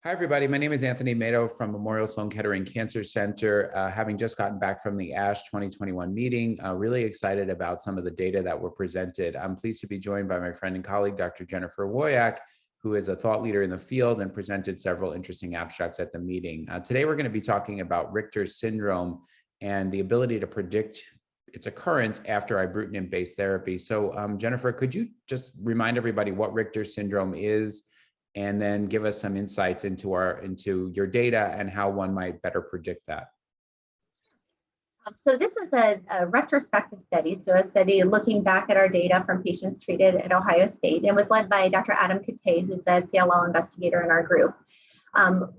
Hi, everybody. My name is Anthony Mato from Memorial Sloan Kettering Cancer Center. Having just gotten back from the ASH 2021 meeting, really excited about some of the data that were presented. I'm pleased to be joined by my friend and colleague, Dr. Jennifer Woyach, who is a thought leader in the field and presented several interesting abstracts at the meeting. Today, we're going to be talking about Richter's syndrome and the ability to predict its occurrence after ibrutinib-based therapy. So, Jennifer, could you just remind everybody what Richter's syndrome is, and then give us some insights into your data and how one might better predict that? So this was a retrospective study, so a study looking back at our data from patients treated at Ohio State, and was led by Dr. Adam Kate, who's a CLL investigator in our group.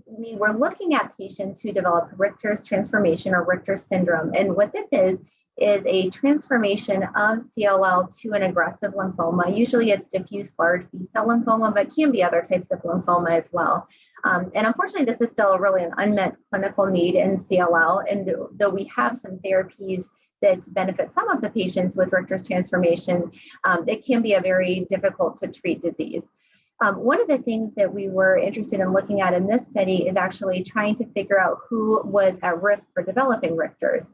We were looking at patients who developed Richter's transformation or Richter's syndrome, and what this is a transformation of CLL to an aggressive lymphoma. Usually it's diffuse large B-cell lymphoma, but can be other types of lymphoma as well. And unfortunately, this is still really an unmet clinical need in CLL. And though we have some therapies that benefit some of the patients with Richter's transformation, it can be a very difficult to treat disease. One of the things that we were interested in looking at in this study is actually trying to figure out who was at risk for developing Richter's.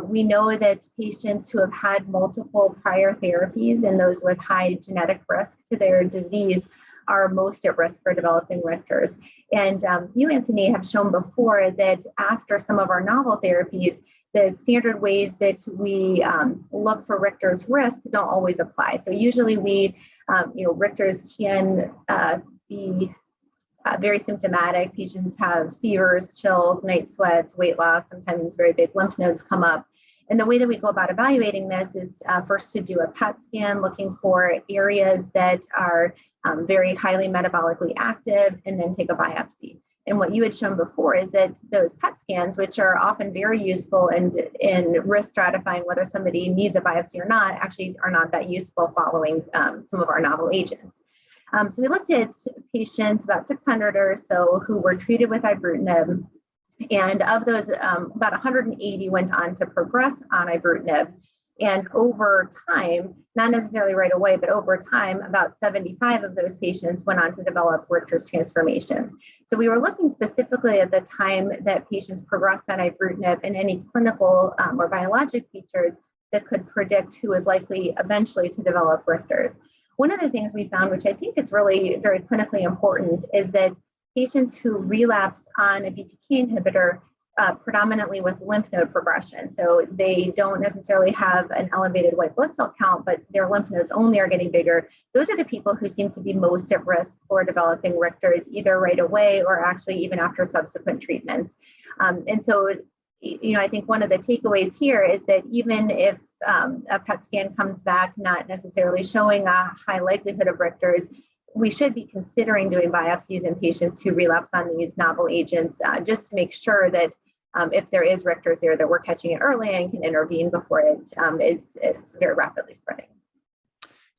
We know that patients who have had multiple prior therapies and those with high genetic risk to their disease are most at risk for developing Richter's. And you, Anthony, have shown before that after some of our novel therapies, the standard ways that we look for Richter's risk don't always apply. So usually Richter's can be very symptomatic. Patients have fevers, chills, night sweats, weight loss, sometimes very big lymph nodes come up. And the way that we go about evaluating this is first to do a PET scan, looking for areas that are very highly metabolically active, and then take a biopsy. And what you had shown before is that those PET scans, which are often very useful in risk stratifying whether somebody needs a biopsy or not, actually are not that useful following some of our novel agents. So we looked at patients, about 600 or so, who were treated with ibrutinib. And of those, about 180 went on to progress on ibrutinib. And over time, not necessarily right away, but over time, about 75 of those patients went on to develop Richter's transformation. So we were looking specifically at the time that patients progressed on ibrutinib and any clinical or biologic features that could predict who is likely eventually to develop Richter's. One of the things we found, which I think is really very clinically important, is that patients who relapse on a BTK inhibitor predominantly with lymph node progression. So they don't necessarily have an elevated white blood cell count, but their lymph nodes only are getting bigger. Those are the people who seem to be most at risk for developing Richter's, either right away or actually even after subsequent treatments. And so, I think one of the takeaways here is that even if a PET scan comes back not necessarily showing a high likelihood of Richter's, we should be considering doing biopsies in patients who relapse on these novel agents, just to make sure that if there is Richter's there, that we're catching it early and can intervene before it's very rapidly spreading.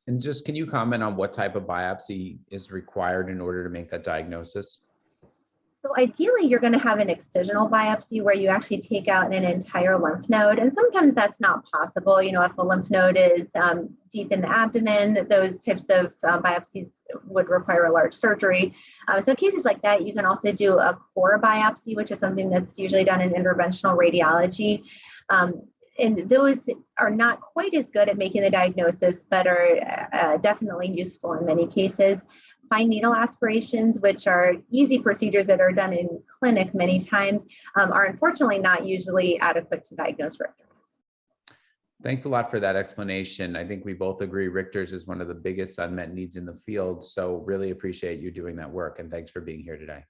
And just, can you comment on what type of biopsy is required in order to make that diagnosis? So ideally, you're going to have an excisional biopsy where you actually take out an entire lymph node. And sometimes that's not possible. If a lymph node is deep in the abdomen, those types of biopsies would require a large surgery. So cases like that, you can also do a core biopsy, which is something that's usually done in interventional radiology. And those are not quite as good at making the diagnosis, but are definitely useful in many cases. Fine needle aspirations, which are easy procedures that are done in clinic many times, are unfortunately not usually adequate to diagnose Richter's. Thanks a lot for that explanation. I think we both agree Richter's is one of the biggest unmet needs in the field. So really appreciate you doing that work, and thanks for being here today.